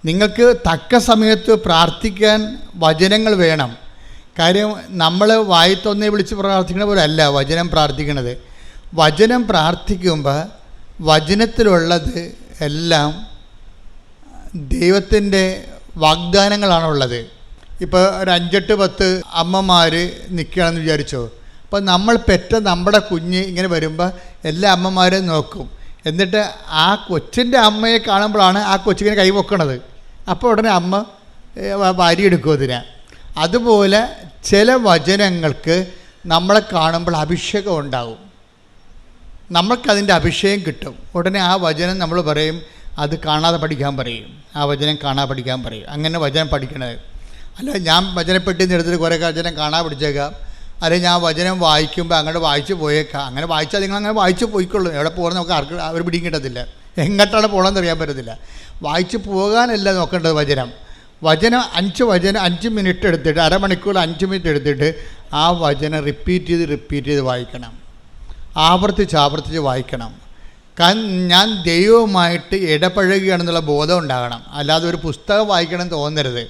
നിങ്ങൾക്ക് തക്ക സമയത്ത് പ്രാർത്ഥിക്കാൻ വചനങ്ങൾ വേണം. കാര്യം നമ്മൾ വായിത്തൊന്നെ വിളിച്ച് പ്രാർത്ഥിക്കണ പോലെ അല്ല വചനം പ്രാർത്ഥിക്കണത്. വചനം പ്രാർത്ഥിക്കുമ്പോൾ വചനത്തിലുള്ളത് എല്ലാം ദൈവത്തിൻ്റെ വാഗ്ദാനങ്ങളാണുള്ളത്. ഇപ്പോൾ ഒരു 5-8-10 അമ്മമാർ നിൽക്കുകയാണെന്ന് വിചാരിച്ചോ. അപ്പോൾ നമ്മൾ പെറ്റ നമ്മുടെ കുഞ്ഞ് ഇങ്ങനെ വരുമ്പോൾ എല്ലാ അമ്മമാരെയും നോക്കും. എന്നിട്ട് ആ കൊച്ചിൻ്റെ അമ്മയെ കാണുമ്പോഴാണ് ആ കൊച്ചിങ്ങനെ കൈ പൊക്കണത്. അപ്പോൾ ഉടനെ അമ്മ വാരിയെടുക്കും അതിനെ. അതുപോലെ ചില വചനങ്ങൾക്ക് നമ്മളെ കാണുമ്പോൾ അഭിഷേകം ഉണ്ടാവും. നമ്മൾക്കതിൻ്റെ അഭിഷേകം കിട്ടും. ഉടനെ ആ വചനം നമ്മൾ പറയും അത് കാണാതെ പഠിക്കാൻ പറയും, ആ വചനം കാണാതെ പഠിക്കാൻ പറയും. അങ്ങനെ വചനം പഠിക്കണത് അല്ല ഞാൻ വചനപ്പെട്ടിന്ന് എടുത്തിട്ട് കുറേ വചനം കാണാതെ പഠിച്ചേക്കാം, അല്ലെങ്കിൽ ഞാൻ വചനം വായിക്കുമ്പോൾ അങ്ങോട്ട് വായിച്ച് പോയേക്കാം. അങ്ങനെ വായിച്ചാൽ നിങ്ങളങ്ങനെ വായിച്ച് പോയിക്കൊള്ളൂ. എവിടെ പോകണം നമുക്ക് ആർക്കും അവർ പിടിയും കിട്ടത്തില്ല, എങ്ങോട്ടാണ് പോകണമെന്ന് അറിയാൻ പറ്റത്തില്ല. വായിച്ച് പോകാനല്ല നോക്കേണ്ടത്. വചനം 5 മിനിറ്റ് എടുത്തിട്ട് അരമണിക്കൂർ 5 മിനിറ്റ് എടുത്തിട്ട് ആ വചനം റിപ്പീറ്റ് ചെയ്ത് വായിക്കണം. ആവർത്തിച്ച് വായിക്കണം. ഞാൻ ദൈവവുമായിട്ട് ഇടപഴകുകയാണെന്നുള്ള ബോധം ഉണ്ടാകണം. അല്ലാതെ ഒരു പുസ്തകം വായിക്കണം തോന്നരുത്.